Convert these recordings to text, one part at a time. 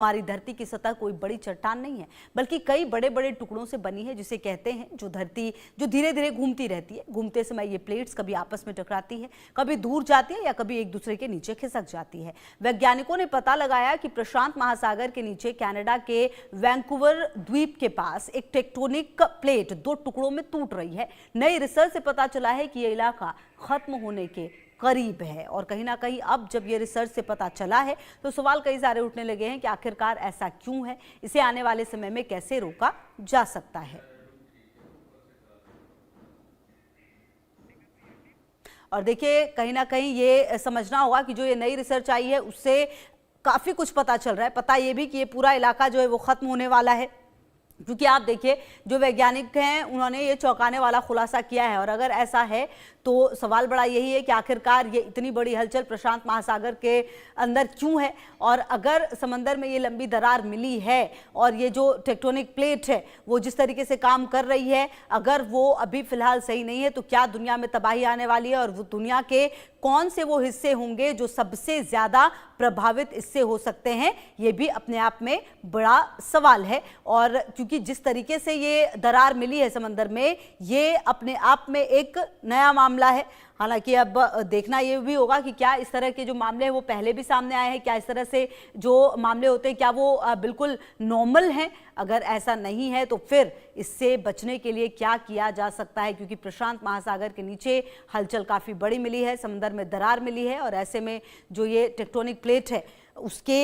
हमारी धरती की सतह कोई बड़ी चट्टान नहीं है, बल्कि कई बड़े बड़े टुकड़ों से बनी है, जिसे कहते हैं जो धरती जो धीरे धीरे घूमती रहती है। घूमते समय ये प्लेट्स कभी आपस में टकराती है, कभी दूर जाती है या कभी एक दूसरे के नीचे खिसक जाती है। वैज्ञानिकों ने पता लगाया कि प्रशांत महासागर के नीचे कनाडा के वैंकूवर द्वीप के पास एक टेक्टोनिक प्लेट 2 टुकड़ों में टूट रही है। नई रिसर्च से पता चला है कि यह इलाका खत्म होने के करीब है, और कहीं ना कहीं अब जब ये रिसर्च से पता चला है तो सवाल कई सारे उठने लगे हैं कि आखिरकार ऐसा क्यों है, इसे आने वाले समय में कैसे रोका जा सकता है। और देखिए, कहीं ना कहीं ये समझना होगा कि जो ये नई रिसर्च आई है उससे काफी कुछ पता चल रहा है। पता ये भी कि ये पूरा इलाका जो है वो खत्म होने वाला है, क्योंकि आप देखिए जो वैज्ञानिक हैं उन्होंने ये चौंकाने वाला खुलासा किया है। और अगर ऐसा है तो सवाल बड़ा यही है कि आखिरकार ये इतनी बड़ी हलचल प्रशांत महासागर के अंदर क्यों है, और अगर समंदर में ये लंबी दरार मिली है और ये जो टेक्टोनिक प्लेट है वो जिस तरीके से काम कर रही है, अगर वो अभी फिलहाल सही नहीं है तो क्या दुनिया में तबाही आने वाली है, और वो दुनिया के कौन से वो हिस्से होंगे जो सबसे ज्यादा प्रभावित इससे हो सकते हैं, ये भी अपने आप में बड़ा सवाल है। और क्योंकि जिस तरीके से ये दरार मिली है समंदर में, ये अपने आप में एक नया मामला है। हालांकि अब देखना ये भी होगा कि क्या इस तरह के जो मामले हैं वो पहले भी सामने आए हैं, क्या इस तरह से जो मामले होते हैं क्या वो बिल्कुल नॉर्मल हैं। अगर ऐसा नहीं है तो फिर इससे बचने के लिए क्या किया जा सकता है, क्योंकि प्रशांत महासागर के नीचे हलचल काफ़ी बड़ी मिली है, समंदर में दरार मिली है, और ऐसे में जो ये टेक्टोनिक प्लेट है उसके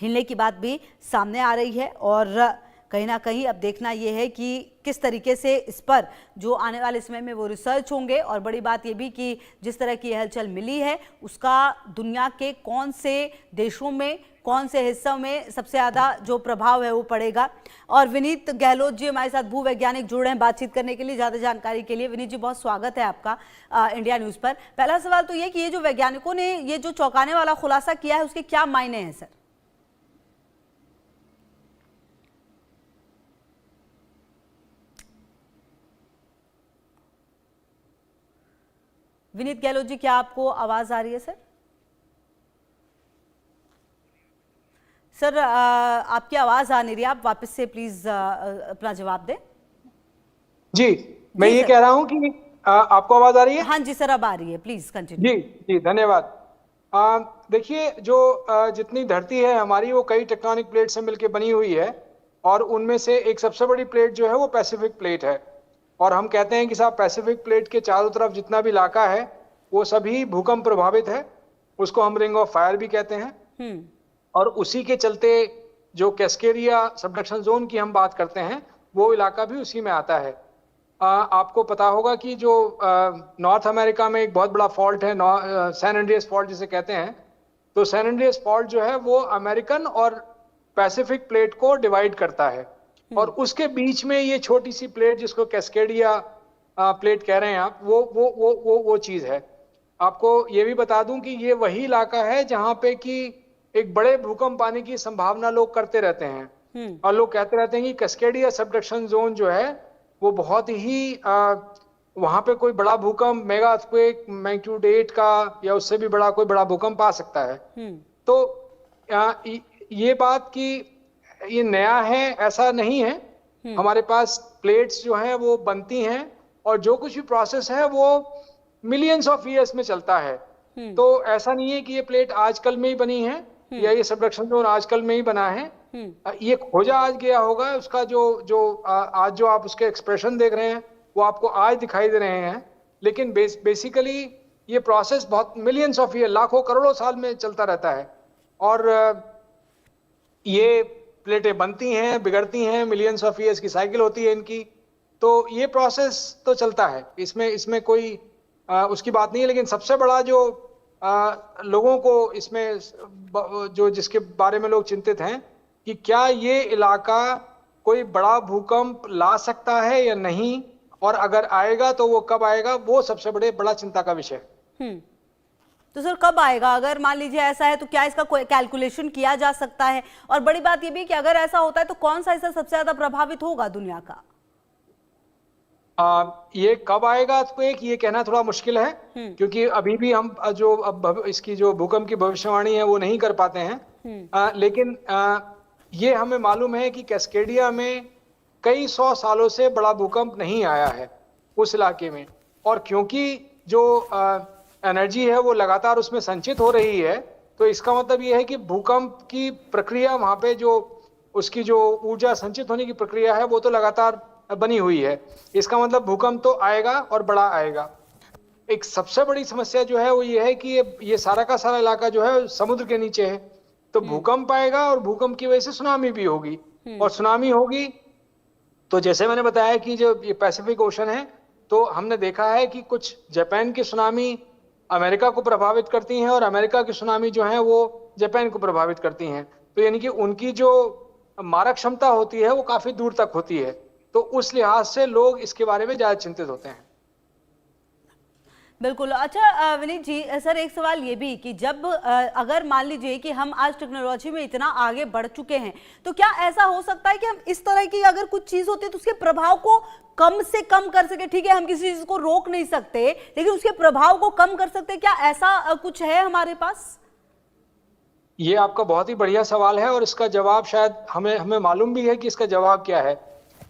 हिलने की बात भी सामने आ रही है। और कहीं ना कहीं अब देखना यह है कि किस तरीके से इस पर जो आने वाले समय में वो रिसर्च होंगे। और बड़ी बात यह भी कि जिस तरह की हलचल मिली है उसका दुनिया के कौन से देशों में, कौन से हिस्सों में सबसे ज़्यादा जो प्रभाव है वो पड़ेगा। और विनीत गहलोत जी हमारे साथ भूवैज्ञानिक जुड़ रहे हैं बातचीत करने के लिए। ज़्यादा जानकारी के लिए विनीत जी बहुत स्वागत है आपका इंडिया न्यूज़ पर। पहला सवाल तो ये कि ये जो वैज्ञानिकों ने ये जो चौंकाने वाला खुलासा किया है उसके क्या मायने हैं सर? विनीत गहलोत जी, क्या आपको आवाज आ रही है सर? सर आपकी आवाज आ नहीं रही, आप वापस से प्लीज अपना जवाब दें। जी, मैं ये कह रहा हूं कि आपको आवाज आ रही है? हाँ जी सर, अब आ रही है, प्लीज कंटिन्यू। जी जी, धन्यवाद। देखिए, जो जितनी धरती है हमारी वो कई टेक्टोनिक प्लेट से मिलकर बनी हुई है, और उनमें से एक सबसे बड़ी प्लेट जो है वो पैसिफिक प्लेट है। और हम कहते हैं कि साहब पैसिफिक प्लेट के चारों तरफ जितना भी इलाका है वो सभी भूकंप प्रभावित है, उसको हम रिंग ऑफ फायर भी कहते हैं। और उसी के चलते जो कैस्केडिया सबडक्शन जोन की हम बात करते हैं वो इलाका भी उसी में आता है। आपको पता होगा कि जो नॉर्थ अमेरिका में एक बहुत बड़ा फॉल्ट है, सैन एंड्रियास फॉल्ट जिसे कहते हैं, तो सैन एंड्रियास फॉल्ट जो है वो अमेरिकन और पैसिफिक प्लेट को डिवाइड करता है, और उसके बीच में ये छोटी सी प्लेट जिसको कैस्केडिया प्लेट कह रहे हैं आप, वो चीज है। आपको ये भी बता दूं कि ये वही इलाका है जहां पे कि एक बड़े भूकंप आने की संभावना लोग करते रहते हैं, और लोग कहते रहते हैं कि कैस्केडिया सबडक्शन जोन जो है वो बहुत ही वहां पे कोई बड़ा भूकंप, मेगा अर्थक्वेक मैग्नीट्यूड 8 का या उससे भी बड़ा कोई बड़ा भूकंप आ सकता है। तो ये बात कि ये नया है ऐसा नहीं है। हमारे पास प्लेट्स जो हैं वो बनती हैं, और जो कुछ भी प्रोसेस है वो मिलियंस ऑफ ईयर्स में चलता है। तो ऐसा नहीं है कि ये प्लेट आजकल में ही बनी है या ये सबडक्शन जोन आजकल में ही बना है। ये खोजा आज गया होगा, उसका आज जो आप उसके एक्सप्रेशन देख रहे हैं वो आपको आज दिखाई दे रहे हैं, लेकिन बेसिकली ये प्रोसेस बहुत मिलियंस ऑफ ईयर, लाखों करोड़ों साल में चलता रहता है। और ये प्लेटें बनती हैं, बिगड़ती हैं, मिलियंस ऑफ ईयर्स की साइकिल होती है इनकी। तो ये प्रोसेस तो चलता है, इसमें कोई उसकी बात नहीं है। लेकिन सबसे बड़ा जो लोगों को इसमें जो जिसके बारे में लोग चिंतित हैं कि क्या ये इलाका कोई बड़ा भूकंप ला सकता है या नहीं, और अगर आएगा तो वो कब आएगा, वो सबसे बड़ा चिंता का विषय। तो सर कब आएगा? अगर मान लीजिए ऐसा है तो क्या इसका कोई कैलकुलेशन किया जा सकता है? और बड़ी बात ये भी कि अगर ऐसा होता है तो कौन सा हिस्सा सबसे ज्यादा प्रभावित होगा दुनिया का? ये कब आएगा तो एक ये कहना थोड़ा मुश्किल है, क्योंकि अभी भी हम जो अब इसकी जो भूकंप की भविष्यवाणी है वो नहीं कर पाते हैं। लेकिन ये हमें मालूम है कि कैस्केडिया में कई 100 सालों से बड़ा भूकंप नहीं आया है उस इलाके में, और क्योंकि जो एनर्जी है वो लगातार उसमें संचित हो रही है, तो इसका मतलब ये है कि भूकंप की प्रक्रिया वहां पे जो उसकी जो ऊर्जा संचित होने की प्रक्रिया है वो तो लगातार बनी हुई है। इसका मतलब भूकंप तो आएगा और बड़ा आएगा। एक सबसे बड़ी समस्या जो है वो ये है कि ये सारा का सारा इलाका जो है समुद्र के नीचे है, तो भूकंप आएगा और भूकंप की वजह से सुनामी भी होगी, और सुनामी होगी तो जैसे मैंने बताया कि जो ये पैसिफिक ओशन है, तो हमने देखा है कि कुछ जापान की सुनामी अमेरिका को प्रभावित करती हैं और अमेरिका की सुनामी जो है वो जापान को प्रभावित करती हैं। तो यानी कि उनकी जो मारक क्षमता होती है वो काफी दूर तक होती है, तो उस लिहाज से लोग इसके बारे में ज्यादा चिंतित होते हैं। बिल्कुल। अच्छा विनीत जी, सर एक सवाल ये भी कि जब अगर मान लीजिए कि हम आज टेक्नोलॉजी में इतना आगे बढ़ चुके हैं, तो क्या ऐसा हो सकता है कि हम इस तरह की अगर कुछ चीज होती है तो उसके प्रभाव को कम से कम कर सके? ठीक है, हम किसी चीज को रोक नहीं सकते, लेकिन उसके प्रभाव को कम कर सकते, क्या ऐसा कुछ है हमारे पास? ये आपका बहुत ही बढ़िया सवाल है, और इसका जवाब शायद हमें मालूम भी है कि इसका जवाब क्या है।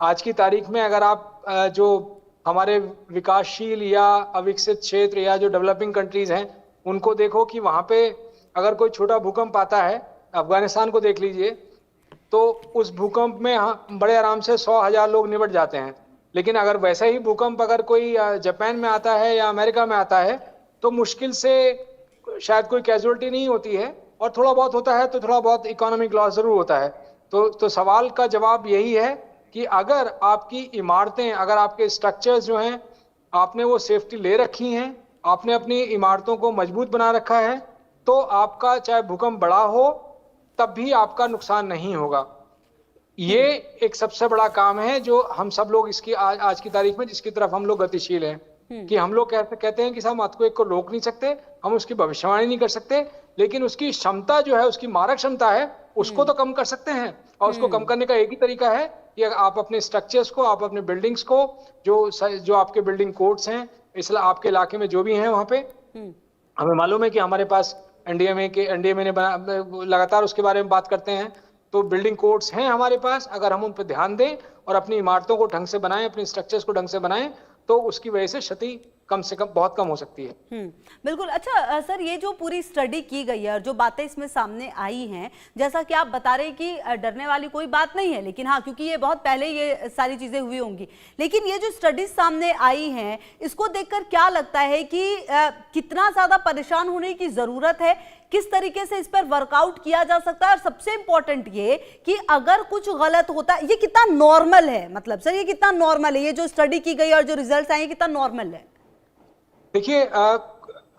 आज की तारीख में अगर आप जो हमारे विकासशील या अविकसित क्षेत्र या जो डेवलपिंग कंट्रीज हैं उनको देखो कि वहां पे अगर कोई छोटा भूकंप आता है, अफगानिस्तान को देख लीजिए, तो उस भूकंप में बड़े आराम से 100,000 लोग निपट जाते हैं। लेकिन अगर वैसा ही भूकंप अगर कोई जापान में आता है या अमेरिका में आता है, तो मुश्किल से शायद कोई कैजुअलिटी नहीं होती है, और थोड़ा बहुत होता है तो थोड़ा बहुत इकोनॉमिक लॉस जरूर होता है। तो सवाल का जवाब यही है कि अगर आपकी इमारतें, अगर आपके स्ट्रक्चर्स जो हैं आपने वो सेफ्टी ले रखी हैं, आपने अपनी इमारतों को मजबूत बना रखा है, तो आपका चाहे भूकंप बड़ा हो तब भी आपका नुकसान नहीं होगा। ये एक सबसे बड़ा काम है जो हम सब लोग इसकी आज की तारीख में जिसकी तरफ हम लोग गतिशील हैं, कि हम लोग कहते हैं कि हम अर्थक्वेक को रोक नहीं सकते, हम उसकी भविष्यवाणी नहीं कर सकते, लेकिन उसकी क्षमता जो है, उसकी मारक क्षमता है, उसको तो कम कर सकते हैं। और उसको कम करने का एक ही तरीका है कि आप अपने स्ट्रक्चर्स को, आप अपने बिल्डिंग्स को, जो आपके बिल्डिंग कोड्स हैं इसलिए आपके इलाके में जो भी हैं वहां पे, हमें मालूम है कि हमारे पास एनडीएमए ने लगातार उसके बारे में बात करते हैं, तो बिल्डिंग कोड्स हैं हमारे पास। अगर हम उन पर ध्यान दें और अपनी इमारतों को ढंग से बनाएं, अपनी स्ट्रक्चर्स को ढंग से बनाएं, तो उसकी वजह से क्षति कम से कम बहुत कम हो सकती है। बिल्कुल। अच्छा सर, ये जो पूरी स्टडी की गई है और जो बातें इसमें सामने आई हैं, जैसा कि आप बता रहे हैं कि डरने वाली कोई बात नहीं है, लेकिन हाँ, क्योंकि ये बहुत पहले ये सारी चीजें हुई होंगी, लेकिन ये जो स्टडीज सामने आई हैं इसको देखकर क्या लगता है कि कितना ज्यादा परेशान होने की जरूरत है, किस तरीके से इस पर वर्कआउट किया जा सकता है, और सबसे इंपॉर्टेंट ये कि अगर कुछ गलत होता है ये कितना नॉर्मल है? मतलब सर ये कितना नॉर्मल है, ये जो स्टडी की गई और जो रिजल्ट्स आए कितना नॉर्मल है? देखिए,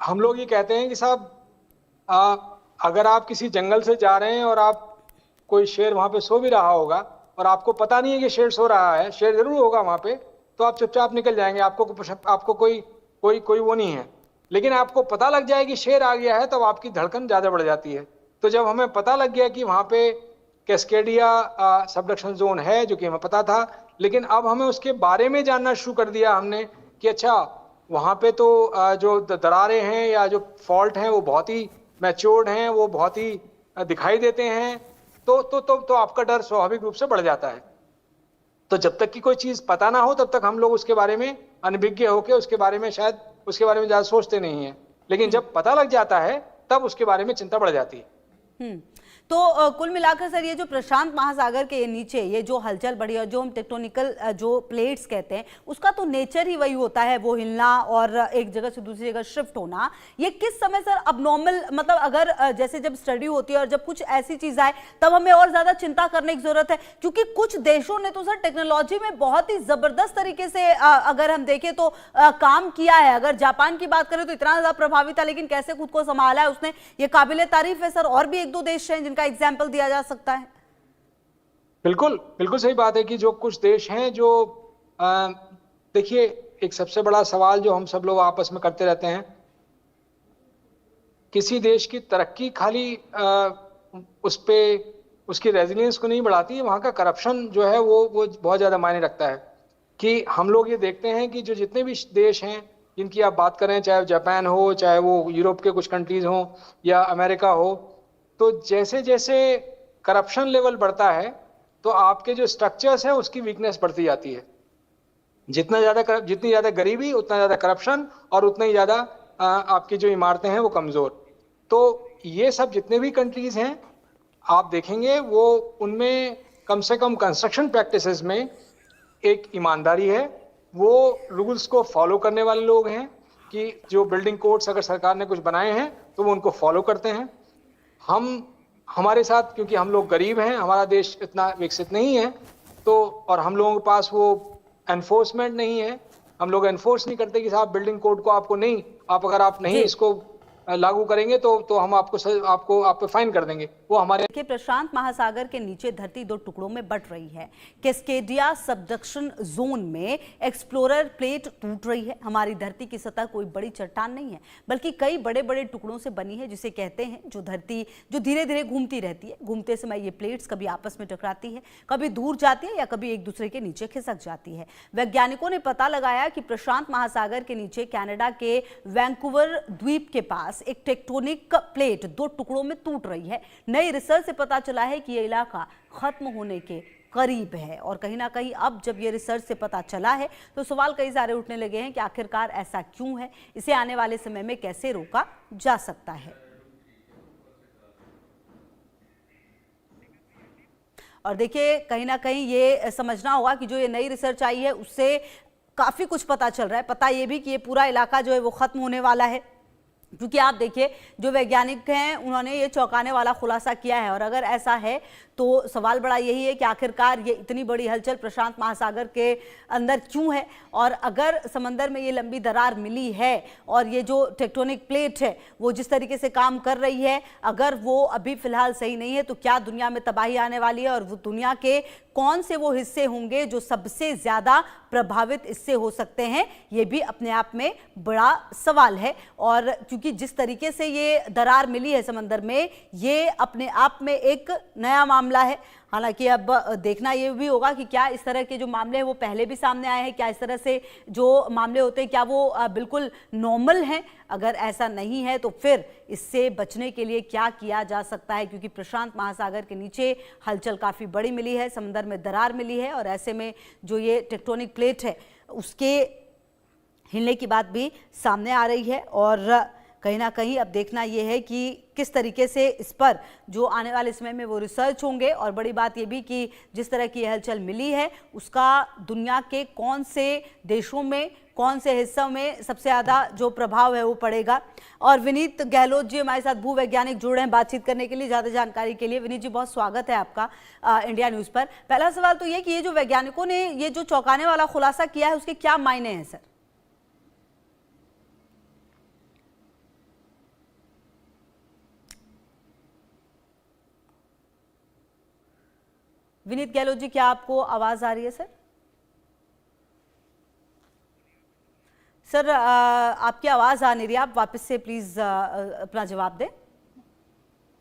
हम लोग ये कहते हैं कि साहब अगर आप किसी जंगल से जा रहे हैं और आप कोई शेर वहां पे सो भी रहा होगा और आपको पता नहीं है कि शेर सो रहा है, शेर जरूर होगा वहां पे, तो आप चुपचाप निकल जाएंगे, आपको कोई वो नहीं है। लेकिन आपको पता लग जाए कि शेर आ गया है तब आपकी धड़कन ज्यादा बढ़ जाती है। तो जब हमें पता लग गया कि वहां पे कैस्केडिया सबडक्शन जोन है, जो कि हमें पता था, लेकिन अब हमें उसके बारे में जानना शुरू कर दिया हमने कि अच्छा वहां पे तो जो दरारें हैं या जो फॉल्ट हैं वो बहुत ही मैच्योर्ड हैं, वो बहुत ही दिखाई देते हैं, तो आपका डर स्वाभाविक रूप से बढ़ जाता है। तो जब तक कि कोई चीज पता ना हो तब तक हम लोग उसके बारे में अनभिज्ञ होकर उसके बारे में ज्यादा सोचते नहीं है, लेकिन जब पता लग जाता है तब उसके बारे में चिंता बढ़ जाती है। तो कुल मिलाकर सर ये जो प्रशांत महासागर के नीचे ये जो हलचल बढ़ी और जो हम टेक्टोनिकल जो प्लेट्स कहते हैं उसका तो नेचर ही वही होता है, वो हिलना और एक जगह से दूसरी जगह शिफ्ट होना। ये किस समय सर अब नॉर्मल, मतलब अगर जैसे जब स्टडी होती है और जब कुछ ऐसी चीज आए तब हमें और ज्यादा चिंता करने की जरूरत है, क्योंकि कुछ देशों ने तो सर टेक्नोलॉजी में बहुत ही जबरदस्त तरीके से अगर हम देखें तो काम किया है। अगर जापान की बात करें तो इतना ज्यादा प्रभावी था, लेकिन कैसे खुद को संभाला है उसने, ये काबिले तारीफ है सर। और भी एक दो देश हैं जिनका एग्जाम्पल दिया जा सकता है। बिल्कुल बिल्कुल सही बात है कि जो कुछ देश हैं जो देखिए, एक सबसे बड़ा सवाल जो हम सब लोग आपस में करते रहते हैं, किसी देश की तरक्की खाली उसकी रेजिलियंस को नहीं बढ़ाती है, वहां का करप्शन जो है वो बहुत ज्यादा मायने रखता है। कि हम लोग ये देखते हैं कि जो जितने भी देश हैं जिनकी आप बात करें, चाहे जापान हो, चाहे वो यूरोप के कुछ कंट्रीज हो या अमेरिका हो, तो जैसे जैसे करप्शन लेवल बढ़ता है तो आपके जो स्ट्रक्चर्स है उसकी वीकनेस बढ़ती जाती है। जितनी ज्यादा गरीबी उतना ज्यादा करप्शन और उतना ही ज्यादा आपकी जो इमारतें हैं वो कमजोर। तो ये सब जितने भी कंट्रीज हैं आप देखेंगे वो उनमें कम से कम कंस्ट्रक्शन प्रैक्टिसेस में एक ईमानदारी है, वो रूल्स को फॉलो करने वाले लोग हैं कि जो बिल्डिंग कोड्स अगर सरकार ने कुछ बनाए हैं तो वो उनको फॉलो करते हैं। हमारे साथ क्योंकि हम लोग गरीब हैं, हमारा देश इतना विकसित नहीं है, तो और हम लोगों के पास वो एनफोर्समेंट नहीं है, हम लोग एनफोर्स नहीं करते कि साहब बिल्डिंग कोड को आपको नहीं, अगर आप नहीं इसको लागू करेंगे तो हम आपको आप पे फाइन कर देंगे। वो हमारे कि प्रशांत महासागर के नीचे धरती दो टुकड़ों में बंट रही है। कैस्केडिया सबडक्शन जोन में एक्सप्लोरर प्लेट टूट रही है। हमारी धरती की सतह कोई बड़ी चट्टान नहीं है बल्कि कई बड़े बड़े टुकड़ों से बनी है, जिसे कहते हैं जो धरती जो धीरे धीरे घूमती रहती है। घूमते समय ये प्लेट्स कभी आपस में टकराती है, कभी दूर जाती है या कभी एक दूसरे के नीचे खिसक जाती है। वैज्ञानिकों ने पता लगाया कि प्रशांत महासागर के नीचे कनाडा के वैंकूवर द्वीप के पास एक टेक्टोनिक प्लेट दो टुकड़ों में टूट रही है। नई रिसर्च से पता चला है कि यह इलाका खत्म होने के करीब है और कहीं ना कहीं अब जब ये रिसर्च से पता चला है तो सवाल कई सारे उठने लगे हैं कि आखिरकार ऐसा क्यों है, इसे आने वाले समय में कैसे रोका जा सकता है। और देखिए कहीं ना कहीं ये समझना होगा कि जो ये नई रिसर्च आई है उससे काफी कुछ पता चल रहा है। पता ये भी कि ये पूरा इलाका जो है वो खत्म होने वाला है, क्योंकि आप देखिए जो वैज्ञानिक हैं उन्होंने ये चौंकाने वाला खुलासा किया है। और अगर ऐसा है तो सवाल बड़ा यही है कि आखिरकार ये इतनी बड़ी हलचल प्रशांत महासागर के अंदर क्यों है, और अगर समंदर में ये लंबी दरार मिली है और ये जो टेक्टोनिक प्लेट है वो जिस तरीके से काम कर रही है, अगर वो अभी फिलहाल सही नहीं है तो क्या दुनिया में तबाही आने वाली है और वो दुनिया के कौन से वो हिस्से होंगे जो सबसे ज्यादा प्रभावित इससे हो सकते हैं, ये भी अपने आप में बड़ा सवाल है। और क्योंकि जिस तरीके से ये दरार मिली है समंदर में, ये अपने आप में एक नया मामला है। हालांकि अब देखना ये भी होगा कि क्या इस तरह के जो मामले हैं वो पहले भी सामने आए हैं, क्या इस तरह से जो मामले होते हैं क्या वो बिल्कुल नॉर्मल हैं। अगर ऐसा नहीं है तो फिर इससे बचने के लिए क्या किया जा सकता है, क्योंकि प्रशांत महासागर के नीचे हलचल काफ़ी बड़ी मिली है, समंदर में दरार मिली है और ऐसे में जो ये टेक्टोनिक प्लेट है उसके हिलने की बात भी सामने आ रही है। और कहीं ना कहीं अब देखना यह है कि किस तरीके से इस पर जो आने वाले समय में वो रिसर्च होंगे। और बड़ी बात यह भी कि जिस तरह की हलचल मिली है उसका दुनिया के कौन से देशों में, कौन से हिस्सों में सबसे ज़्यादा जो प्रभाव है वो पड़ेगा। और विनीत गहलोत जी हमारे साथ भूवैज्ञानिक जुड़े हैं बातचीत करने के लिए, ज़्यादा जानकारी के लिए। विनीत जी बहुत स्वागत है आपका इंडिया न्यूज़ पर। पहला सवाल तो ये कि ये जो वैज्ञानिकों ने ये जो चौंकाने वाला खुलासा किया है उसके क्या मायने हैं सर? विनीत गहलोत जी क्या आपको आवाज आ रही है सर? सर आपकी आवाज आ नहीं रही, आप वापस से प्लीज अपना जवाब दें।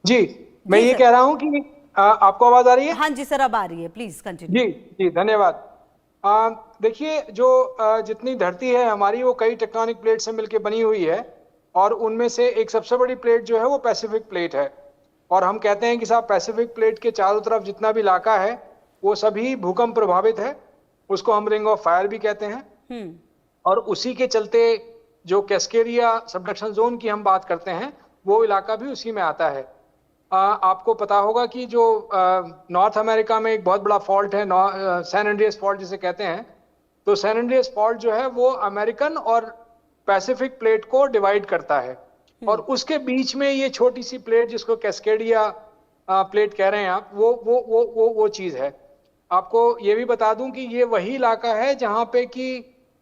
जी मैं ये कह रहा हूं कि आपको आवाज आ रही है? हाँ जी सर अब आ रही है, प्लीज कंटिन्यू। जी जी धन्यवाद। देखिए जो जितनी धरती है हमारी वो कई टेक्टोनिक प्लेट से मिलकर बनी हुई है और उनमें से एक सबसे बड़ी प्लेट जो है वो पैसिफिक प्लेट है। और हम कहते हैं कि साहब पैसिफिक प्लेट के चारों तरफ जितना भी इलाका है वो सभी भूकंप प्रभावित है, उसको हम रिंग ऑफ फायर भी कहते हैं। और उसी के चलते जो कैस्केडिया सबडक्शन जोन की हम बात करते हैं वो इलाका भी उसी में आता है। आपको पता होगा कि जो नॉर्थ अमेरिका में एक बहुत बड़ा फॉल्ट है, सैन एंड्रियास फॉल्ट जिसे कहते हैं, तो सैन एंड्रियास फॉल्ट जो है वो अमेरिकन और पैसिफिक प्लेट को डिवाइड करता है और उसके बीच में ये छोटी सी प्लेट जिसको कैस्केडिया प्लेट कह रहे हैं आप, वो चीज है। आपको ये भी बता दूं कि ये वही इलाका है जहां पे कि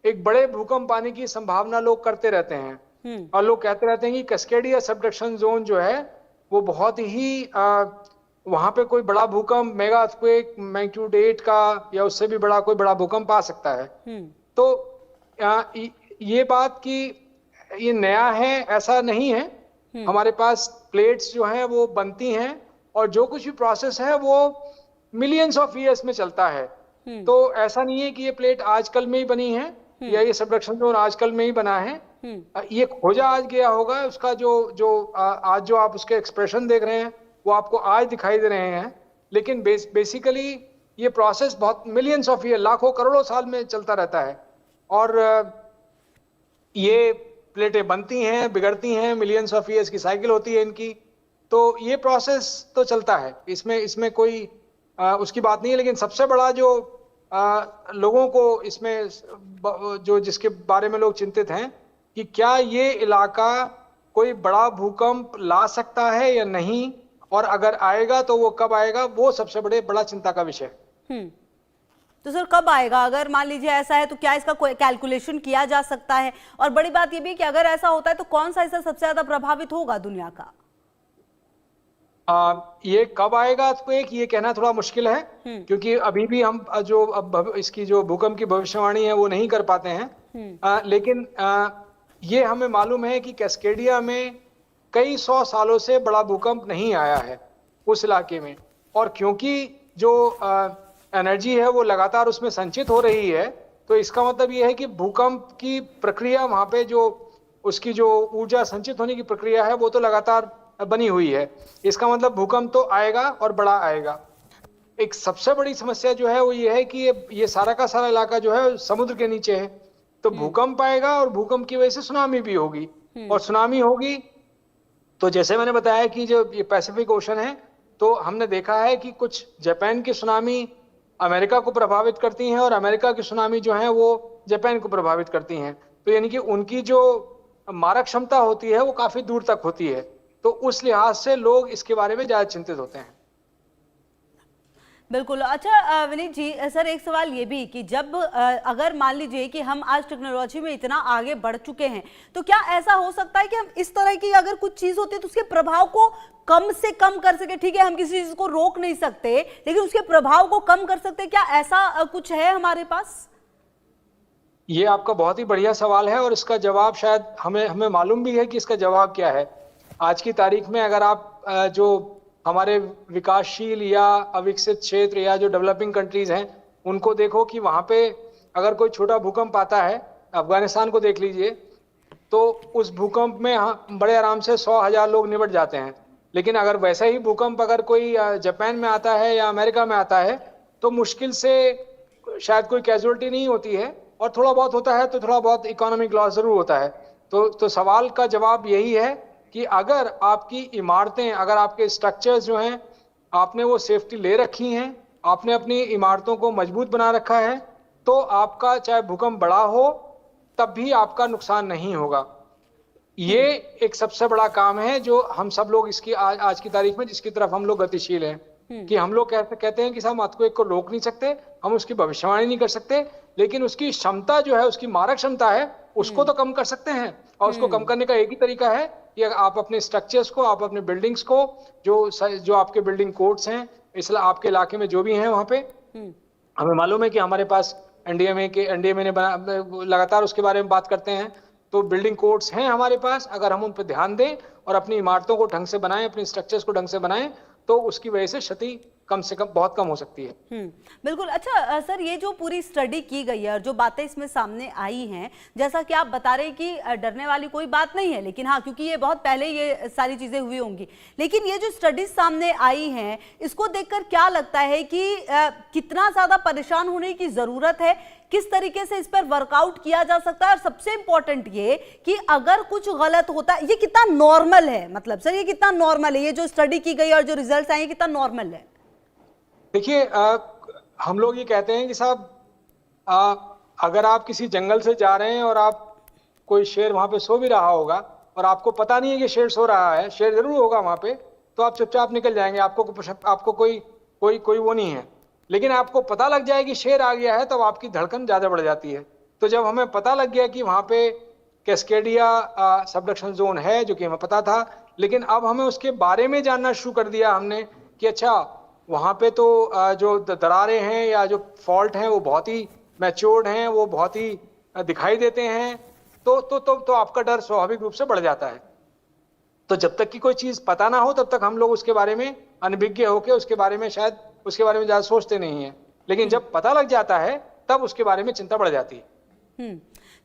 एक बड़े भूकंप आने की संभावना लोग करते रहते हैं और लोग कहते रहते हैं कि कैस्केडिया सबडक्शन जोन जो है वो बहुत ही वहां पे कोई बड़ा भूकंप, मेगा अर्थक्वेक मैग्नीट्यूड 8 का या उससे भी बड़ा कोई बड़ा भूकंप आ सकता है। तो ये बात कि ये नया है ऐसा नहीं है। हमारे पास प्लेट्स जो हैं वो बनती हैं और जो कुछ भी प्रोसेस है वो मिलियंस ऑफ ईयर्स में चलता है। तो ऐसा नहीं है कि ये प्लेट आजकल में ही बनी है या ये सबडक्शन जोन आजकल में ही बना है। ये खोजा आज गया होगा, उसका जो जो आज जो आप उसके एक्सप्रेशन देख रहे हैं वो आपको आज दिखाई दे रहे हैं, लेकिन बेसिकली ये प्रोसेस बहुत मिलियंस ऑफ ईयर, लाखों करोड़ों साल में चलता रहता है। और ये प्लेटें बनती हैं, बिगड़ती हैं, मिलियंस ऑफ ईयर्स की साइकिल होती है इनकी। तो ये प्रोसेस तो चलता है, इसमें कोई उसकी बात नहीं है। लेकिन सबसे बड़ा जो लोगों को इसमें जो जिसके बारे में लोग चिंतित हैं कि क्या ये इलाका कोई बड़ा भूकंप ला सकता है या नहीं, और अगर आएगा तो वो कब आएगा, वो सबसे बड़ा चिंता का विषय है। तो सर कब आएगा? अगर मान लीजिए ऐसा है तो क्या इसका कोई कैलकुलेशन किया जा सकता है? और बड़ी बात ये भी कि अगर ऐसा होता है तो कौन सा इससे सबसे ज्यादा प्रभावित होगा दुनिया का? ये कब आएगा तो ये कहना थोड़ा मुश्किल है, क्योंकि अभी भी हम जो अब इसकी जो भूकंप की भविष्यवाणी है वो नहीं कर पाते हैं। लेकिन ये हमें मालूम है कि कैस्केडिया में कई 100 सालों से बड़ा भूकंप नहीं आया है उस इलाके में, और क्योंकि जो एनर्जी है वो लगातार उसमें संचित हो रही है, तो इसका मतलब ये है कि भूकंप की प्रक्रिया वहां पे जो उसकी जो ऊर्जा संचित होने की प्रक्रिया है वो तो लगातार बनी हुई है। इसका मतलब भूकंप तो आएगा और बड़ा आएगा। एक सबसे बड़ी समस्या जो है वो ये है कि ये सारा का सारा इलाका जो है समुद्र के नीचे है, तो भूकंप आएगा और भूकंप की वजह से सुनामी भी होगी, और सुनामी होगी तो जैसे मैंने बताया कि जो ये पैसिफिक ओशन है, तो हमने देखा है कि कुछ जापान की सुनामी अमेरिका को प्रभावित करती हैं और अमेरिका की सुनामी जो है वो जापान को प्रभावित करती हैं। तो यानी कि उनकी जो मारक क्षमता होती है वो काफी दूर तक होती है, तो उस लिहाज से लोग इसके बारे में ज्यादा चिंतित होते हैं। बिल्कुल। अच्छा विनीत जी, सर एक सवाल ये भी कि जब अगर मान लीजिए कि हम आज टेक्नोलॉजी में इतना आगे बढ़ चुके हैं, तो क्या ऐसा हो सकता है कि हम इस तरह की अगर कुछ चीज होती है तो उसके प्रभाव को कम से कम कर सके? ठीक है, हम किसी चीज को रोक नहीं सकते, लेकिन उसके प्रभाव को कम कर सकते, क्या ऐसा कुछ है हमारे पास? ये आपका बहुत ही बढ़िया सवाल है, और इसका जवाब शायद हमें मालूम भी है कि इसका जवाब क्या है। आज की तारीख में अगर आप जो हमारे विकासशील या अविकसित क्षेत्र या जो डेवलपिंग कंट्रीज हैं उनको देखो कि वहां पे अगर कोई छोटा भूकंप आता है, अफगानिस्तान को देख लीजिए, तो उस भूकंप में बड़े आराम से 100,000 लोग निपट जाते हैं। लेकिन अगर वैसा ही भूकंप अगर कोई जापान में आता है या अमेरिका में आता है तो मुश्किल से शायद कोई कैजुअलिटी नहीं होती है, और थोड़ा बहुत होता है तो थोड़ा बहुत इकोनॉमिक लॉस जरूर होता है। तो सवाल का जवाब यही है कि अगर आपकी इमारतें, अगर आपके स्ट्रक्चर्स जो हैं आपने वो सेफ्टी ले रखी हैं, आपने अपनी इमारतों को मजबूत बना रखा है, तो आपका चाहे भूकंप बड़ा हो तब भी आपका नुकसान नहीं होगा। ये एक सबसे बड़ा काम है जो हम सब लोग इसकी आज की तारीख में जिसकी तरफ हम लोग गतिशील हैं, कि हम लोग कहते हैं कि हम अर्थक्वेक को रोक नहीं सकते, हम उसकी भविष्यवाणी नहीं कर सकते, लेकिन उसकी क्षमता जो है, उसकी मारक क्षमता है, उसको तो कम कर सकते हैं। और उसको कम करने का एक ही तरीका है कि आप अपने स्ट्रक्चर्स को, आप अपने बिल्डिंग्स को, जो आपके बिल्डिंग कोड्स हैं इसलिए आपके इलाके में जो भी हैं वहां पे, हमें मालूम है कि हमारे पास एनडीएमए ने लगातार उसके बारे में बात करते हैं, तो बिल्डिंग कोड्स हैं हमारे पास। अगर हम उन पर ध्यान दें और अपनी इमारतों को ढंग से बनाएं, अपनी स्ट्रक्चर्स को ढंग से बनाएं, तो उसकी वजह से क्षति कम से कम बहुत कम हो सकती है। बिल्कुल। अच्छा सर, ये जो पूरी स्टडी की गई है और जो बातें इसमें सामने आई हैं, जैसा कि आप बता रहे हैं कि डरने वाली कोई बात नहीं है, लेकिन हाँ, क्योंकि ये बहुत पहले ये सारी चीजें हुई होंगी, लेकिन ये जो स्टडीज सामने आई हैं इसको देखकर क्या लगता है कि कितना ज्यादा परेशान होने की जरूरत है, किस तरीके से इस पर वर्कआउट किया जा सकता है, और सबसे इंपॉर्टेंट ये कि अगर कुछ गलत होता है ये कितना नॉर्मल है? मतलब सर ये कितना नॉर्मल है, ये जो स्टडी की गई और जो रिजल्ट्स आए कितना नॉर्मल है? देखिए, हम लोग ये कहते हैं कि साहब अगर आप किसी जंगल से जा रहे हैं और आप कोई शेर वहां पे सो भी रहा होगा और आपको पता नहीं है कि शेर सो रहा है, शेर जरूर होगा वहां पे, तो आप चुपचाप निकल जाएंगे, आपको कोई वो नहीं है। लेकिन आपको पता लग जाए कि शेर आ गया है तब आपकी धड़कन ज्यादा बढ़ जाती है। तो जब हमें पता लग गया कि वहां पे कैस्केडिया सबडक्शन जोन है, जो कि हमें पता था, लेकिन अब हमें उसके बारे में जानना शुरू कर दिया हमने कि अच्छा वहां पे तो जो दरारें हैं या जो फॉल्ट हैं वो बहुत ही मैच्योर्ड हैं, वो बहुत ही दिखाई देते हैं, तो आपका डर स्वाभाविक रूप से बढ़ जाता है। तो जब तक कि कोई चीज पता ना हो तब तक हम लोग उसके बारे में अनभिज्ञ होकर उसके बारे में ज्यादा सोचते नहीं है। लेकिन जब पता लग जाता है तब उसके बारे में चिंता बढ़ जाती है।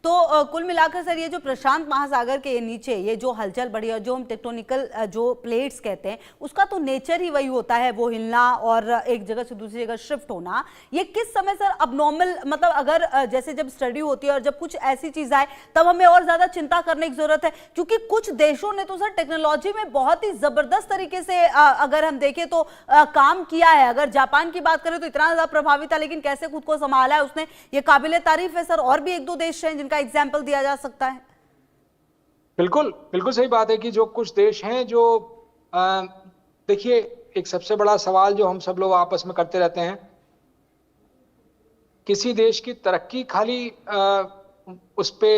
तो कुल मिलाकर सर ये जो प्रशांत महासागर के नीचे ये जो हलचल बढ़ी और जो हम टेक्टोनिकल जो प्लेट्स कहते हैं उसका तो नेचर ही वही होता है, वो हिलना और एक जगह से दूसरी जगह शिफ्ट होना। ये किस समय सर अब नॉर्मल, मतलब अगर जैसे जब स्टडी होती है और जब कुछ ऐसी चीज आए तब हमें और ज्यादा चिंता करने की जरूरत है, क्योंकि कुछ देशों ने तो सर टेक्नोलॉजी में बहुत ही जबरदस्त तरीके से अगर हम देखें तो काम किया है। अगर जापान की बात करें तो इतना ज्यादा प्रभावी था, लेकिन कैसे खुद को संभाला है उसने, ये काबिले तारीफ है सर। और भी एक दो देश हैं जिनका एग्जाम्पल दिया जा सकता है। बिल्कुल बिल्कुल सही बात है कि जो कुछ देश हैं जो देखिए, एक सबसे बड़ा सवाल जो हम सब लोग आपस में करते रहते हैं, किसी देश की तरक्की खाली उस पे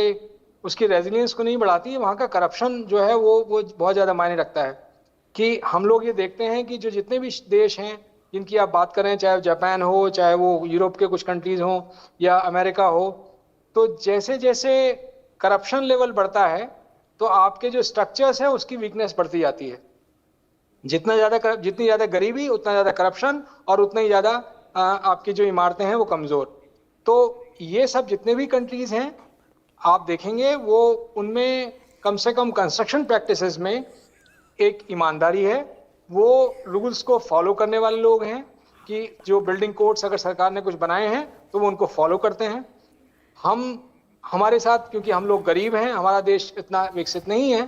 उसकी रेजिलियंस को नहीं बढ़ाती है, वहाँ का करप्शन जो है वो बहुत ज़्यादा मायने रखता है। कि हम लोग ये देखते हैं कि जो जितने भी देश हैं जिनकी आप बात करें, चाहे जापान हो, चाहे वो यूरोप के कुछ कंट्रीज हों या अमेरिका हो, तो जैसे जैसे करप्शन लेवल बढ़ता है तो आपके जो स्ट्रक्चर्स है उसकी वीकनेस बढ़ती जाती है। जितनी ज़्यादा गरीबी उतना ज़्यादा करप्शन और उतना ही ज़्यादा आपकी जो इमारतें हैं वो कमज़ोर। तो ये सब जितने भी कंट्रीज हैं आप देखेंगे वो उनमें कम से कम कंस्ट्रक्शन प्रैक्टिसेस में एक ईमानदारी है, वो रूल्स को फॉलो करने वाले लोग हैं कि जो बिल्डिंग कोड्स अगर सरकार ने कुछ बनाए हैं तो वो उनको फॉलो करते हैं। हमारे साथ क्योंकि हम लोग गरीब हैं, हमारा देश इतना विकसित नहीं है,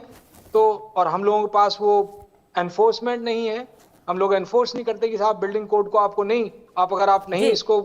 तो और हम लोगों के पास वो एनफोर्समेंट नहीं है, हम लोग एनफोर्स नहीं करते कि साहब बिल्डिंग कोड को आपको नहीं, अगर आप नहीं इसको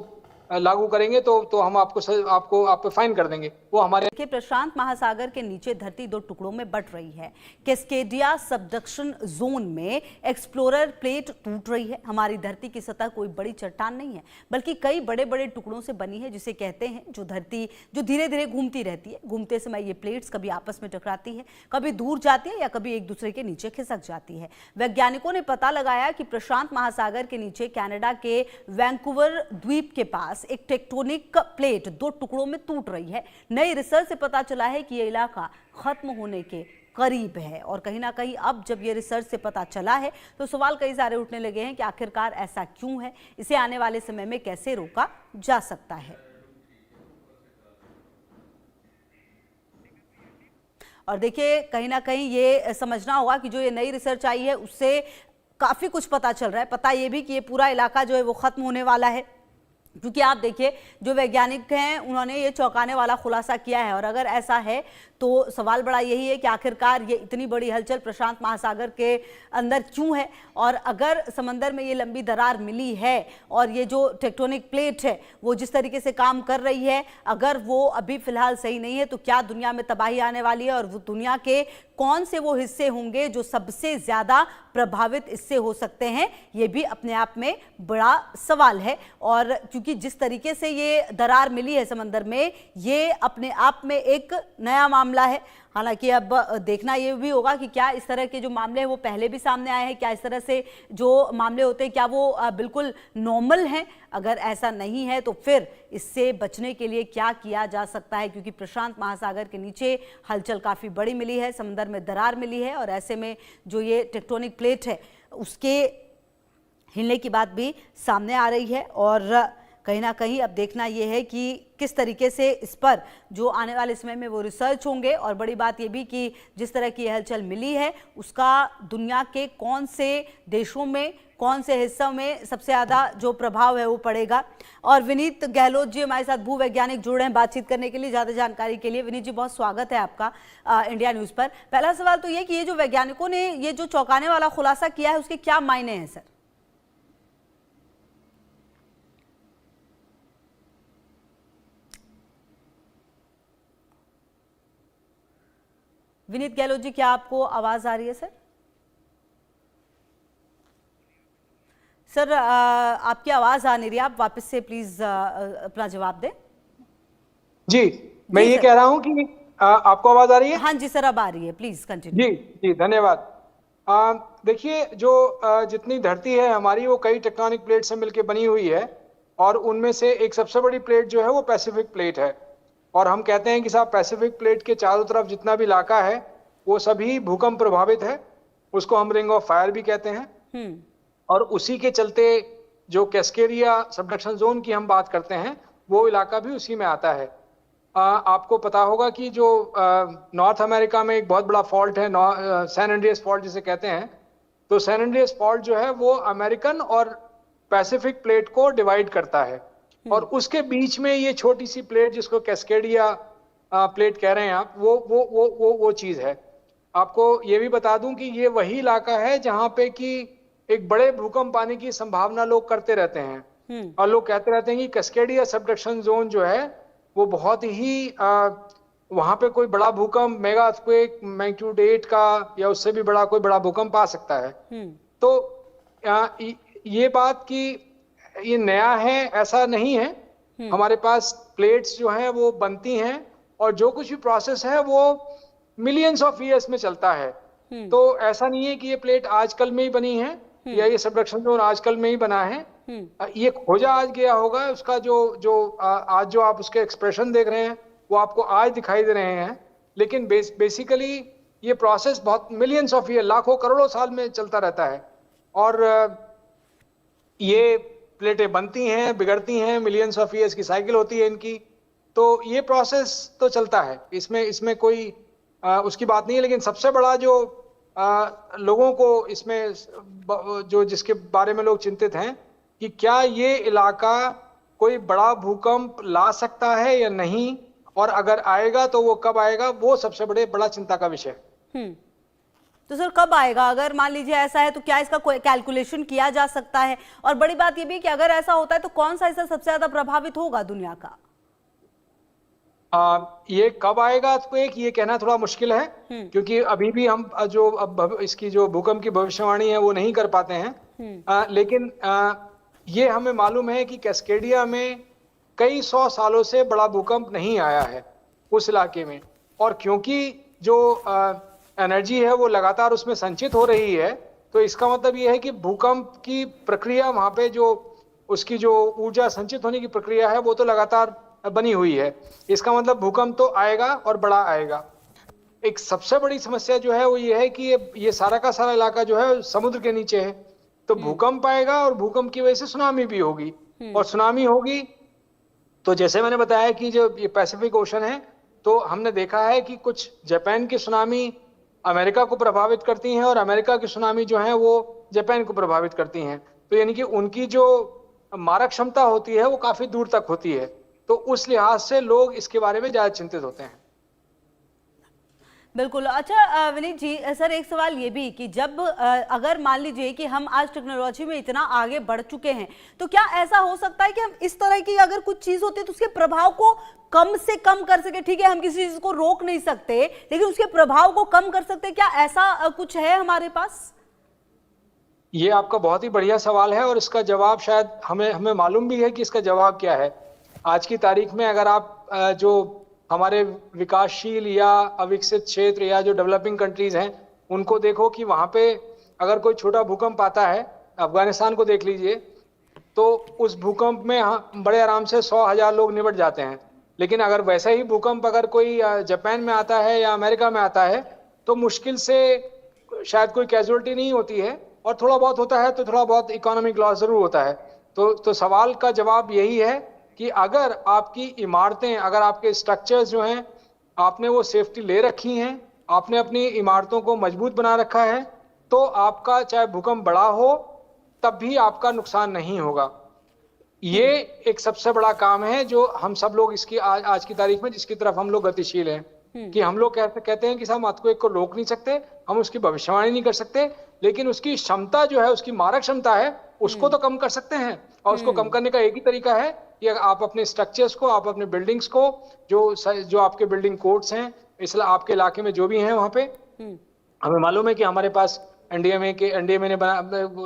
लागू करेंगे तो हम आप पे फाइन कर देंगे। वो हमारे देखिए प्रशांत महासागर के नीचे धरती दो टुकड़ों में बट रही है। कैस्केडिया सबडक्शन जोन में एक्सप्लोरर प्लेट टूट रही है। हमारी धरती की सतह कोई बड़ी चट्टान नहीं है, बल्कि कई बड़े बड़े टुकड़ों से बनी है, जिसे कहते हैं जो धरती जो धीरे धीरे घूमती रहती है। घूमते समय ये प्लेट्स कभी आपस में टकराती है, कभी दूर जाती है या कभी एक दूसरे के नीचे खिसक जाती है। वैज्ञानिकों ने पता लगाया कि प्रशांत महासागर के नीचे कनाडा के वैंकूवर द्वीप के पास एक टेक्टोनिक प्लेट दो टुकड़ों में टूट रही है। नई रिसर्च से पता चला है कि यह इलाका खत्म होने के करीब है। और कहीं ना कहीं अब जब ये रिसर्च से पता चला है तो सवाल कई सारे उठने लगे हैं कि आखिरकार ऐसा क्यों है, इसे आने वाले समय में कैसे रोका जा सकता है। और देखिए कहीं ना कहीं ये समझना होगा कि जो ये नई रिसर्च आई है उससे काफी कुछ पता चल रहा है। पता ये भी कि ये पूरा इलाका जो है वो खत्म होने वाला है, क्योंकि आप देखिए जो वैज्ञानिक हैं उन्होंने ये चौंकाने वाला खुलासा किया है। और अगर ऐसा है तो सवाल बड़ा यही है कि आखिरकार ये इतनी बड़ी हलचल प्रशांत महासागर के अंदर क्यों है, और अगर समंदर में ये लंबी दरार मिली है और ये जो टेक्टोनिक प्लेट है वो जिस तरीके से काम कर रही है, अगर वो अभी फिलहाल सही नहीं है तो क्या दुनिया में तबाही आने वाली है, और वो दुनिया के कौन से वो हिस्से होंगे जो सबसे ज्यादा प्रभावित इससे हो सकते हैं, ये भी अपने आप में बड़ा सवाल है। और क्योंकि जिस तरीके से ये दरार मिली है समंदर में, ये अपने आप में एक नया मामला है। हालांकि अब देखना ये भी होगा कि क्या इस तरह के जो मामले हैं वो पहले भी सामने आए हैं, क्या इस तरह से जो मामले होते हैं क्या वो बिल्कुल नॉर्मल हैं। अगर ऐसा नहीं है तो फिर इससे बचने के लिए क्या किया जा सकता है, क्योंकि प्रशांत महासागर के नीचे हलचल काफ़ी बड़ी मिली है, समंदर में दरार मिली है, और ऐसे में जो ये टेक्टोनिक प्लेट है उसके हिलने की बात भी सामने आ रही है। और कहीं ना कहीं अब देखना यह है कि किस तरीके से इस पर जो आने वाले समय में वो रिसर्च होंगे। और बड़ी बात यह भी कि जिस तरह की हलचल मिली है उसका दुनिया के कौन से देशों में, कौन से हिस्सों में सबसे ज़्यादा जो प्रभाव है वो पड़ेगा। और विनीत गहलोत जी हमारे साथ भूवैज्ञानिक जुड़े हैं बातचीत करने के लिए, ज़्यादा जानकारी के लिए। विनीत जी बहुत स्वागत है आपका इंडिया न्यूज़ पर। पहला सवाल तो ये कि ये जो वैज्ञानिकों ने ये जो चौंकाने वाला खुलासा किया है उसके क्या मायने हैं सर? विनीत गहलोत जी क्या आपको आवाज आ रही है सर? सर आपकी आवाज आ नहीं रही, आप वापस से प्लीज अपना जवाब दें। जी मैं ये कह रहा हूं कि आपको आवाज आ रही है? हाँ जी सर अब आ रही है, प्लीज कंटिन्यू। जी जी धन्यवाद। देखिए जो जितनी धरती है हमारी वो कई टेक्टोनिक प्लेट से मिलकर बनी हुई है, और उनमें से एक सबसे बड़ी प्लेट जो है वो पैसिफिक प्लेट है। और हम कहते हैं कि साहब पैसिफिक प्लेट के चारों तरफ जितना भी इलाका है वो सभी भूकंप प्रभावित है, उसको हम रिंग ऑफ फायर भी कहते हैं। और उसी के चलते जो कैस्केडिया सबडक्शन जोन की हम बात करते हैं, वो इलाका भी उसी में आता है। आपको पता होगा कि जो नॉर्थ अमेरिका में एक बहुत बड़ा फॉल्ट है, सैन एंड्रियास फॉल्ट जिसे कहते हैं, तो सैन एंड्रियास फॉल्ट जो है वो अमेरिकन और पैसिफिक प्लेट को डिवाइड करता है, और उसके बीच में ये छोटी सी प्लेट जिसको कैस्केडिया प्लेट कह रहे हैं आप, वो चीज है। आपको ये भी बता दूं कि ये वही इलाका है जहां पे कि एक बड़े भूकंप आने की संभावना लोग करते रहते हैं, और लोग कहते रहते हैं कि कैस्केडिया सबडक्शन जोन जो है वो बहुत ही वहां पे कोई बड़ा भूकंप, मेगा अर्थक्वेक मैग्नीट्यूड 8 का या उससे भी बड़ा कोई बड़ा भूकंप आ सकता है। तो ये बात कि ये नया है ऐसा नहीं है। हमारे पास प्लेट्स जो हैं वो बनती हैं, और जो कुछ भी प्रोसेस है वो मिलियंस ऑफ ईयर्स में चलता है। तो ऐसा नहीं है कि ये प्लेट आजकल में ही बनी है या ये सबडक्शन जोन आजकल में ही बना है। ये खोजा आज गया होगा, उसका जो आज जो आप उसके एक्सप्रेशन देख रहे हैं वो आपको आज दिखाई दे रहे हैं, लेकिन बेसिकली ये प्रोसेस बहुत मिलियंस ऑफ ईयर, लाखों करोड़ों साल में चलता रहता है। और ये प्लेटें बनती हैं, बिगड़ती हैं, मिलियंस ऑफ ईयर्स की साइकिल होती है इनकी। तो ये प्रोसेस तो चलता है, इसमें कोई उसकी बात नहीं है। लेकिन सबसे बड़ा जो लोगों को इसमें जो जिसके बारे में लोग चिंतित हैं कि क्या ये इलाका कोई बड़ा भूकंप ला सकता है या नहीं, और अगर आएगा तो वो कब आएगा, वो सबसे बड़ा चिंता का विषय है। तो सर कब आएगा? अगर मान लीजिए ऐसा है तो क्या इसका कोई कैलकुलेशन किया जा सकता है? और बड़ी बात ये भी कि अगर ऐसा होता है तो कौन सा हिस्सा सबसे ज्यादा प्रभावित होगा दुनिया का? ये कब आएगा तो ये कहना थोड़ा मुश्किल है, क्योंकि अभी भी हम इसकी जो भूकंप की भविष्यवाणी है वो नहीं कर पाते हैं। लेकिन ये हमें मालूम है कि कैस्केडिया में कई 100 सालों से बड़ा भूकंप नहीं आया है उस इलाके में, और क्योंकि जो एनर्जी है वो लगातार उसमें संचित हो रही है, तो इसका मतलब ये है कि भूकंप की प्रक्रिया वहां पे उसकी जो ऊर्जा संचित होने की प्रक्रिया है वो तो लगातार बनी हुई है। इसका मतलब भूकंप तो आएगा और बड़ा आएगा। एक सबसे बड़ी समस्या जो है वो ये है कि ये सारा का सारा इलाका जो है समुद्र के नीचे है, तो भूकंप आएगा और भूकंप की वजह से सुनामी भी होगी, और सुनामी होगी तो जैसे मैंने बताया कि जो ये पैसिफिक ओशन है, तो हमने देखा है कि कुछ जापान की सुनामी अमेरिका को प्रभावित करती हैं, और अमेरिका की सुनामी जो है वो जापान को प्रभावित करती हैं। तो यानी कि उनकी जो मारक क्षमता होती है वो काफी दूर तक होती है, तो उस लिहाज से लोग इसके बारे में ज्यादा चिंतित होते हैं। बिल्कुल। अच्छा विनीत जी, सर एक सवाल ये भी कि जब अगर मान लीजिए कि हम आज टेक्नोलॉजी में इतना आगे बढ़ चुके हैं, तो क्या ऐसा हो सकता है कि हम इस तरह की अगर कुछ चीज होती है तो उसके प्रभाव को कम से कम कर सके? ठीक है, हम किसी चीज को रोक नहीं सकते, लेकिन उसके प्रभाव को कम कर सकते, क्या ऐसा कुछ है हमारे पास? ये आपका बहुत ही बढ़िया सवाल है, और इसका जवाब शायद हमें मालूम भी है कि इसका जवाब क्या है। आज की तारीख में अगर आप जो हमारे विकासशील या अविकसित क्षेत्र या जो डेवलपिंग कंट्रीज हैं उनको देखो कि वहां पे अगर कोई छोटा भूकंप आता है, अफगानिस्तान को देख लीजिए, तो उस भूकंप में बड़े आराम से 100,000 लोग निपट जाते हैं। लेकिन अगर वैसा ही भूकंप अगर कोई जापान में आता है या अमेरिका में आता है, तो मुश्किल से शायद कोई कैजुअलिटी नहीं होती है, और थोड़ा बहुत होता है तो थोड़ा बहुत इकोनॉमिक लॉस जरूर होता है। तो सवाल का जवाब यही है कि अगर आपकी इमारतें, अगर आपके स्ट्रक्चर्स जो हैं आपने वो सेफ्टी ले रखी हैं, आपने अपनी इमारतों को मजबूत बना रखा है, तो आपका चाहे भूकंप बड़ा हो तब भी आपका नुकसान नहीं होगा। ये एक सबसे बड़ा काम है जो हम सब लोग इसकी आज की तारीख में जिसकी तरफ हम लोग गतिशील हैं, कि हम लोग कहते हैं कि हम अर्थक्वेक को रोक नहीं सकते, हम उसकी भविष्यवाणी नहीं कर सकते, लेकिन उसकी क्षमता जो है, उसकी मारक क्षमता है, उसको तो कम कर सकते हैं। और उसको कम करने का एक ही तरीका है कि आप अपने स्ट्रक्चर्स को, आप अपने बिल्डिंग्स को, जो आपके बिल्डिंग कोड्स हैं इसलिए आपके इलाके में जो भी हैं वहां पे, हमें मालूम है कि हमारे पास एनडीएमए ने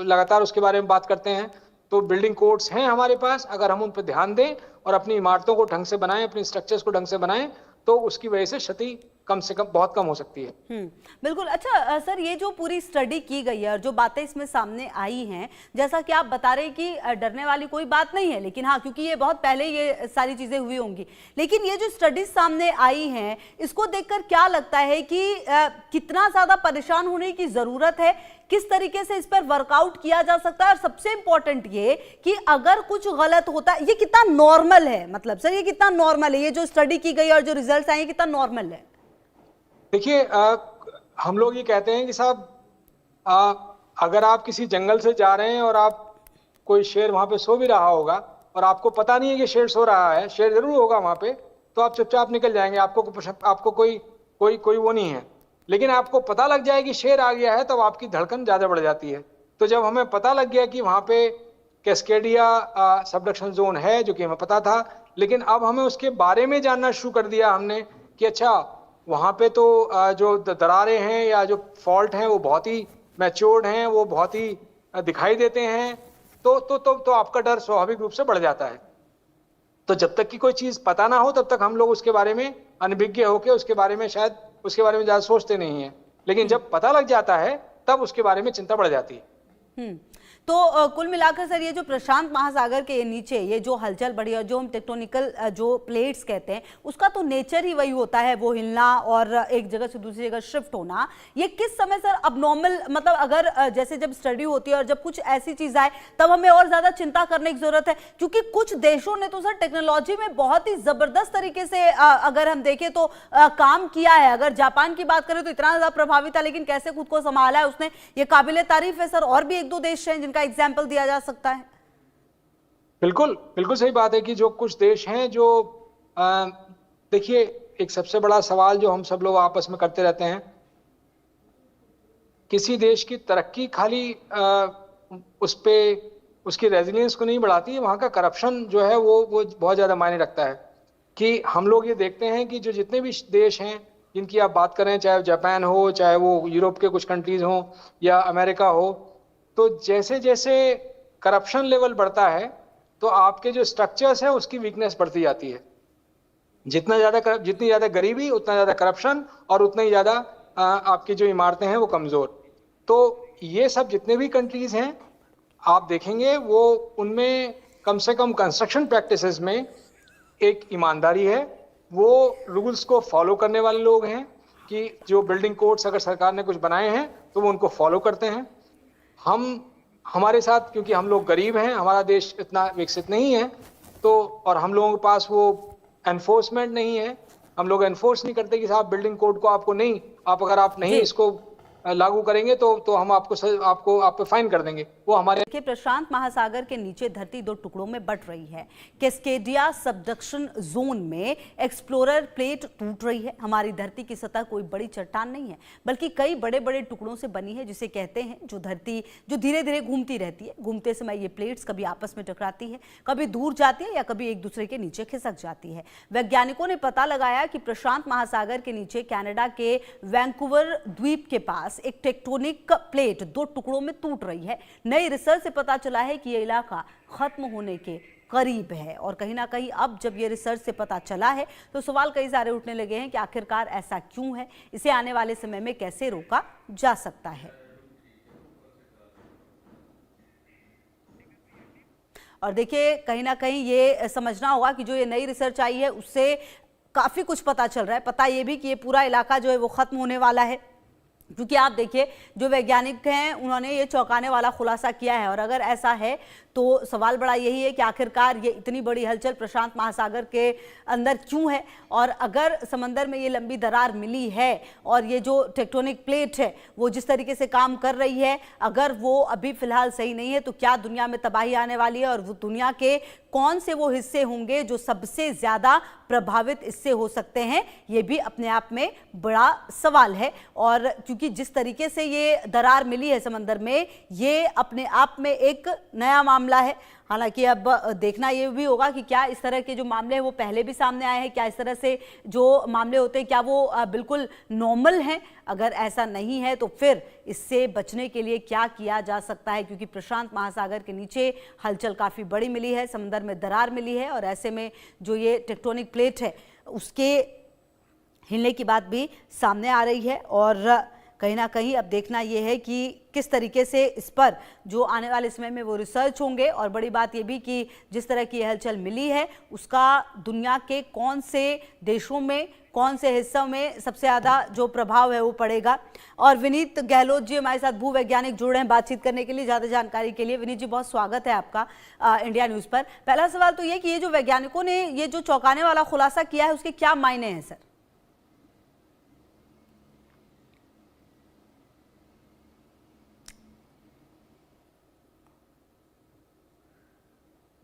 लगातार उसके बारे में बात करते हैं, तो बिल्डिंग कोड्स हैं हमारे पास। अगर हम उन पर ध्यान दें और अपनी इमारतों को ढंग से बनाएं, अपनी स्ट्रक्चर्स को ढंग से बनाएं, तो उसकी वजह से क्षति कम से कम बहुत कम हो सकती है। बिल्कुल। अच्छा सर, ये जो पूरी स्टडी की गई है और जो बातें इसमें सामने आई हैं, जैसा कि आप बता रहे हैं कि डरने वाली कोई बात नहीं है, लेकिन हाँ, क्योंकि ये बहुत पहले ये सारी चीजें हुई होंगी, लेकिन ये जो स्टडीज सामने आई हैं, इसको देखकर क्या लगता है कि कितना ज्यादा परेशान होने की जरूरत है, किस तरीके से इस पर वर्कआउट किया जा सकता है, और सबसे इंपॉर्टेंट ये कि अगर कुछ गलत होता है, ये कितना नॉर्मल है, मतलब सर ये कितना नॉर्मल है, ये जो स्टडी की गई और जो रिजल्ट आए कितना नॉर्मल है? देखिए, हम लोग ये कहते हैं कि साहब, अगर आप किसी जंगल से जा रहे हैं और आप कोई शेर वहां पे सो भी रहा होगा और आपको पता नहीं है कि शेर सो रहा है, शेर जरूर होगा वहां पे, तो आप चुपचाप निकल जाएंगे, आपको कोई कोई कोई वो नहीं है। लेकिन आपको पता लग जाए कि शेर आ गया है, तब आपकी धड़कन ज्यादा बढ़ जाती है। तो जब हमें पता लग गया कि वहां पे कैस्केडिया सबडक्शन जोन है, जो कि हमें पता था, लेकिन अब हमें उसके बारे में जानना शुरू कर दिया हमने कि अच्छा, वहां पे तो जो दरारें हैं या जो फॉल्ट हैं वो बहुत ही मैच्योर्ड हैं, वो बहुत ही दिखाई देते हैं, तो आपका डर स्वाभाविक रूप से बढ़ जाता है। तो जब तक कि कोई चीज पता ना हो, तब तक हम लोग उसके बारे में अनभिज्ञ होकर उसके बारे में शायद उसके बारे में ज्यादा सोचते नहीं है, लेकिन जब पता लग जाता है तब उसके बारे में चिंता बढ़ जाती है। तो कुल मिलाकर सर, ये जो प्रशांत महासागर के नीचे ये जो हलचल बढ़ी और जो हम टेक्टोनिकल जो प्लेट्स कहते हैं, उसका तो नेचर ही वही होता है, वो हिलना और एक जगह से दूसरी जगह शिफ्ट होना। ये किस समय सर अब नॉर्मल, मतलब अगर जैसे जब स्टडी होती है और जब कुछ ऐसी चीज आए, तब हमें और ज्यादा चिंता करने की जरूरत है, क्योंकि कुछ देशों ने तो सर टेक्नोलॉजी में बहुत ही जबरदस्त तरीके से अगर हम देखें तो काम किया है। अगर जापान की बात करें तो इतना ज्यादा प्रभावी था, लेकिन कैसे खुद को संभाला है उसने, ये काबिले तारीफ है सर। और भी एक दो देश हैं जिनका एग्जाम्पल दिया जा सकता है। बिल्कुल बिल्कुल सही बात है कि जो कुछ देश हैं जो देखिए, एक सबसे बड़ा सवाल जो हम सब लोग आपस में करते रहते हैं, किसी देश की तरक्की खाली उस पे उसकी रेजिलियंस को नहीं बढ़ाती है, वहाँ का करप्शन जो है वो बहुत ज़्यादा मायने रखता है। कि हम लोग ये देखते हैं कि जो जितने भी देश हैं जिनकी आप बात करें, चाहे जापान हो, चाहे वो यूरोप के कुछ कंट्रीज हों या अमेरिका हो, तो जैसे जैसे करप्शन लेवल बढ़ता है तो आपके जो स्ट्रक्चर्स हैं उसकी वीकनेस बढ़ती जाती है। जितनी ज़्यादा गरीबी, उतना ज़्यादा करप्शन, और उतना ही ज़्यादा आपकी जो इमारतें हैं वो कमज़ोर। तो ये सब जितने भी कंट्रीज हैं आप देखेंगे, वो उनमें कम से कम कंस्ट्रक्शन प्रैक्टिसेस में एक ईमानदारी है, वो रूल्स को फॉलो करने वाले लोग हैं कि जो बिल्डिंग कोड्स अगर सरकार ने कुछ बनाए हैं तो वो उनको फॉलो करते हैं। हमारे साथ, क्योंकि हम लोग गरीब हैं, हमारा देश इतना विकसित नहीं है, तो और हम लोगों के पास वो एनफोर्समेंट नहीं है, हम लोग एनफोर्स नहीं करते कि साहब बिल्डिंग कोड को आपको नहीं, अगर आप नहीं इसको लागू करेंगे तो हम आप पे फाइन कर देंगे। वो हमारे देखिए, प्रशांत महासागर के नीचे धरती दो टुकड़ों में बट रही है। कैस्केडिया सबडक्शन जोन में एक्सप्लोरर प्लेट टूट रही है। हमारी धरती की सतह कोई बड़ी चट्टान नहीं है, बल्कि कई बड़े बड़े टुकड़ों से बनी है, जिसे कहते हैं जो धरती जो धीरे धीरे घूमती रहती है। घूमते समय ये प्लेट्स कभी आपस में टकराती है, कभी दूर जाती है या कभी एक दूसरे के नीचे खिसक जाती है। वैज्ञानिकों ने पता लगाया कि प्रशांत महासागर के नीचे कनाडा के वैंकूवर द्वीप के पास एक टेक्टोनिक प्लेट दो टुकड़ों में टूट रही है। नई रिसर्च से पता चला है कि यह इलाका खत्म होने के करीब है, और कहीं ना कहीं अब जब ये रिसर्च से पता चला है तो सवाल कई सारे उठने लगे हैं कि आखिरकार ऐसा क्यों है, इसे आने वाले समय में कैसे रोका जा सकता है। और देखिए, कहीं ना कहीं ये समझना होगा कि जो ये नई रिसर्च आई है उससे काफी कुछ पता चल रहा है। पता ये भी कि ये पूरा इलाका जो है वो खत्म होने वाला है, क्योंकि आप देखिए जो वैज्ञानिक हैं उन्होंने ये चौंकाने वाला खुलासा किया है। और अगर ऐसा है तो सवाल बड़ा यही है कि आखिरकार ये इतनी बड़ी हलचल प्रशांत महासागर के अंदर क्यों है, और अगर समंदर में ये लंबी दरार मिली है और ये जो टेक्टोनिक प्लेट है वो जिस तरीके से काम कर रही है, अगर वो अभी फिलहाल सही नहीं है तो क्या दुनिया में तबाही आने वाली है, और वो दुनिया के कौन से वो हिस्से होंगे जो सबसे ज्यादा प्रभावित इससे हो सकते हैं, ये भी अपने आप में बड़ा सवाल है। और क्योंकि जिस तरीके से ये दरार मिली है समंदर में, ये अपने आप में एक नया मामला है। हालांकि अब देखना ये भी होगा कि क्या इस तरह के जो मामले हैं वो पहले भी सामने आए हैं, क्या इस तरह से जो मामले होते हैं क्या वो बिल्कुल नॉर्मल हैं। अगर ऐसा नहीं है तो फिर इससे बचने के लिए क्या किया जा सकता है, क्योंकि प्रशांत महासागर के नीचे हलचल काफ़ी बड़ी मिली है, समंदर में दरार मिली है, और ऐसे में जो ये टेक्टोनिक प्लेट है उसके हिलने की बात भी सामने आ रही है और कहीं ना कहीं अब देखना यह है कि किस तरीके से इस पर जो आने वाले समय में वो रिसर्च होंगे। और बड़ी बात यह भी कि जिस तरह की हलचल मिली है उसका दुनिया के कौन से देशों में, कौन से हिस्सों में सबसे ज़्यादा जो प्रभाव है वो पड़ेगा। और विनीत गहलोत जी हमारे साथ भूवैज्ञानिक जुड़ रहे हैं बातचीत करने के लिए, ज़्यादा जानकारी के लिए। विनीत जी बहुत स्वागत है आपका इंडिया न्यूज़ पर। पहला सवाल तो ये कि ये जो वैज्ञानिकों ने ये जो चौंकाने वाला खुलासा किया है उसके क्या मायने हैं सर?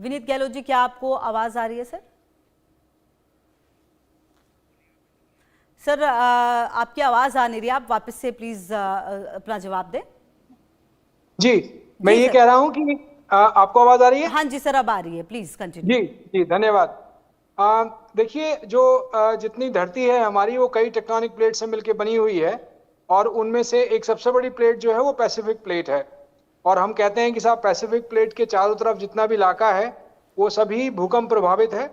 विनीत गहलोत जी क्या आपको आवाज आ रही है सर? सर आपकी आवाज आ नहीं रही, आप वापस से प्लीज अपना जवाब दें। जी, मैं ये सर। कह रहा हूं कि आपको आवाज आ रही है? हाँ जी सर अब आ रही है, प्लीज कंटिन्यू। जी जी, धन्यवाद। देखिए, जो जितनी धरती है हमारी वो कई टेक्टोनिक प्लेट से मिलकर बनी हुई है और उनमें से एक सबसे बड़ी प्लेट जो है वो पैसिफिक प्लेट है। और हम कहते हैं कि साहब पैसिफिक प्लेट के चारों तरफ जितना भी इलाका है वो सभी भूकंप प्रभावित है,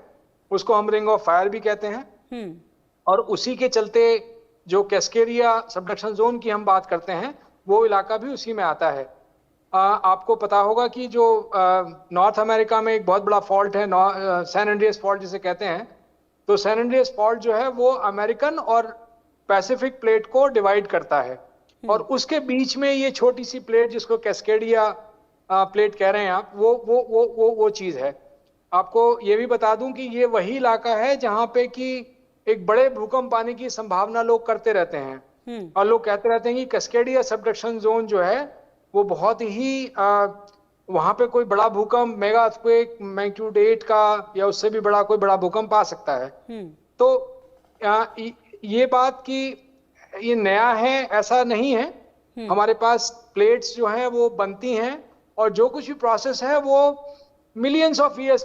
उसको हम रिंग ऑफ फायर भी कहते हैं। और उसी के चलते जो कैस्केडिया सबडक्शन जोन की हम बात करते हैं वो इलाका भी उसी में आता है। आपको पता होगा कि जो नॉर्थ अमेरिका में एक बहुत बड़ा फॉल्ट है, सैन एंड्रियास फॉल्ट जिसे कहते हैं, तो सैन एंड्रियास फॉल्ट जो है वो अमेरिकन और पैसिफिक प्लेट को डिवाइड करता है। और उसके बीच में ये छोटी सी प्लेट जिसको कैस्केडिया प्लेट कह रहे हैं आप, वो चीज है। आपको ये भी बता दूं कि ये वही इलाका है जहां पे कि एक बड़े भूकंप आने की संभावना लोग करते रहते हैं और लोग कहते रहते हैं कि कैस्केडिया सबडक्शन जोन जो है वो बहुत ही वहां पे कोई बड़ा भूकंप, मेगा अर्थक्वेक मैग्नीट्यूड 8 का या उससे भी बड़ा कोई बड़ा भूकंप आ सकता है। तो ये बात कि ये नया है ऐसा नहीं है। हमारे पास प्लेट्स जो हैं वो बनती हैं और जो कुछ भी प्रोसेस है वो मिलियंस ऑफ ईयर्स